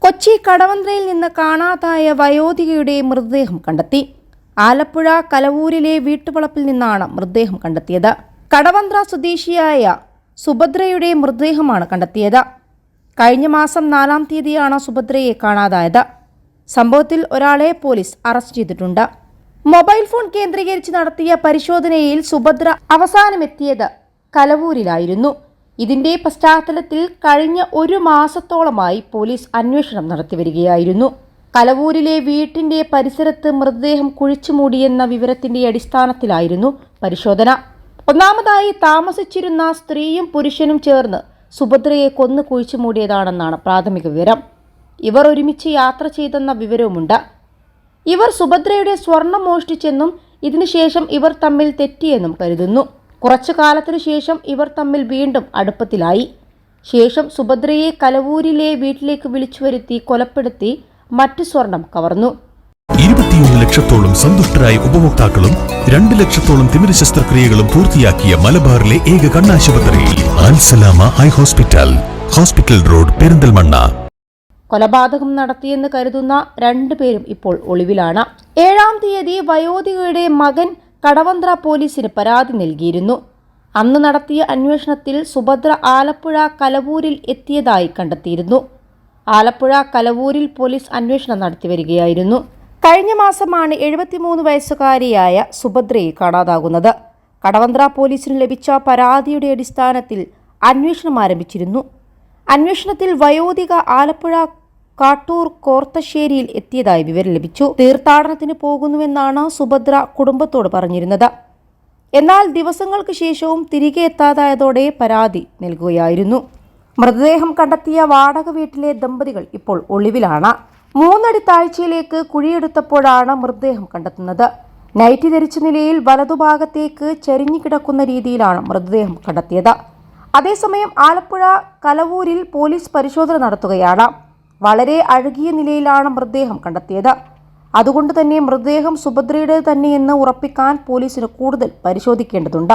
കൊച്ചി കടവന്ത്രയിൽ നിന്ന് കാണാതായ വയോധികയുടെ മൃതദേഹം കണ്ടെത്തി. ആലപ്പുഴ കലവൂരിലെ വീട്ടുവളപ്പിൽ നിന്നാണ് മൃതദേഹം കണ്ടെത്തിയത്. കടവന്ത്ര സ്വദേശിയായ സുഭദ്രയുടെ മൃതദേഹമാണ് കണ്ടെത്തിയത്. കഴിഞ്ഞ മാസം 4-ാം തീയതിയാണ് സുഭദ്രയെ കാണാതായത്. സംഭവത്തിൽ ഒരാളെ പോലീസ് അറസ്റ്റ് ചെയ്തിട്ടുണ്ട്. മൊബൈൽ ഫോൺ കേന്ദ്രീകരിച്ച് നടത്തിയ പരിശോധനയിൽ സുഭദ്ര അവസാനമെത്തിയത് കലവൂരിലായിരുന്നു. ഇതിന്റെ പശ്ചാത്തലത്തിൽ കഴിഞ്ഞ 1 മാസത്തോളമായി പോലീസ് അന്വേഷണം നടത്തിവരികയായിരുന്നു. കലവൂരിലെ വീട്ടിന്റെ പരിസരത്ത് മൃതദേഹം കുഴിച്ചുമൂടിയെന്ന വിവരത്തിന്റെ അടിസ്ഥാനത്തിലായിരുന്നു പരിശോധന. ഒന്നാമതായി താമസിച്ചിരുന്ന സ്ത്രീയും പുരുഷനും ചേർന്ന് സുഭദ്രയെ കൊന്നു കുഴിച്ചുമൂടിയതാണെന്നാണ് പ്രാഥമിക വിവരം. ഇവർ ഒരുമിച്ച് യാത്ര ചെയ്തെന്ന വിവരവുമുണ്ട്. ഇവർ സുഭദ്രയുടെ സ്വർണം മോഷ്ടിച്ചെന്നും ഇതിനുശേഷം ഇവർ തമ്മിൽ തെറ്റിയെന്നും കരുതുന്നു. കുറച്ചു കാലത്തിനു ശേഷം ഇവർ തമ്മിൽ വീണ്ടും അടുപ്പത്തിലായി. ശേഷം സുഭദ്രയെ കലവൂരിലെ വീട്ടിലേക്ക് വിളിച്ചുവരുത്തി കൊലപ്പെടുത്തി മറ്റു സ്വർണം കവർന്നു. 21 ലക്ഷത്തോളം സന്തുഷ്ടരായ ഉപഭോക്താക്കളും 2 ലക്ഷത്തോളം തിമിര ശസ്ത്രക്രിയകളും പൂർത്തിയാക്കിയ മലബാറിലെ ഏക കണ്ണാശുപത്രി Al Salama high hospital, hospital road, Perinthalmanna. കൊലപാതകം നടത്തിയെന്ന് കരുതുന്ന 2 പേരും ഇപ്പോൾ ഒളിവിലാണ്. 7-ാം തീയതി വയോധികയുടെ മകൻ കടവന്ത്ര പോലീസിന് പരാതി നൽകിയിരുന്നു. അന്ന് നടത്തിയ അന്വേഷണത്തിൽ സുഭദ്ര ആലപ്പുഴ കലവൂരിൽ എത്തിയതായി കണ്ടെത്തിയിരുന്നു. ആലപ്പുഴ കലവൂരിൽ പോലീസ് അന്വേഷണം നടത്തിവരികയായിരുന്നു. കഴിഞ്ഞ മാസമാണ് 73 വയസ്സുകാരിയായ സുഭദ്രയെ കാണാതാകുന്നത്. കടവന്ത്ര പോലീസിന് ലഭിച്ച പരാതിയുടെ അടിസ്ഥാനത്തിൽ അന്വേഷണം ആരംഭിച്ചിരുന്നു. അന്വേഷണത്തിൽ വയോധിക ആലപ്പുഴ കാട്ടൂർ കോർത്തശ്ശേരിയിൽ എത്തിയതായി വിവരം ലഭിച്ചു. തീർത്ഥാടനത്തിന് പോകുന്നുവെന്നാണ് സുഭദ്ര കുടുംബത്തോട് പറഞ്ഞിരുന്നത്. എന്നാൽ ദിവസങ്ങൾക്ക് ശേഷവും തിരികെ എത്താതായതോടെ പരാതി നൽകുകയായിരുന്നു. മൃതദേഹം കണ്ടെത്തിയ വാടക വീട്ടിലെ ദമ്പതികൾ ഇപ്പോൾ ഒളിവിലാണ്. 3 അടി താഴ്ചയിലേക്ക് കുഴിയെടുത്തപ്പോഴാണ് മൃതദേഹം കണ്ടെത്തുന്നത്. നൈറ്റി ധരിച്ച നിലയിൽ വലതുഭാഗത്തേക്ക് ചരിഞ്ഞു കിടക്കുന്ന രീതിയിലാണ് മൃതദേഹം കണ്ടെത്തിയത്. അതേസമയം ആലപ്പുഴ കലവൂരിൽ പോലീസ് പരിശോധന നടത്തുകയാണ്. വളരെ അഴുകിയ നിലയിലാണ് മൃതദേഹം കണ്ടെത്തിയത്. അതുകൊണ്ട് തന്നെ മൃതദേഹം സുഭദ്രയുടെ തന്നെയെന്ന് ഉറപ്പിക്കാൻ പോലീസിന് കൂടുതൽ പരിശോധിക്കേണ്ടതുണ്ട്.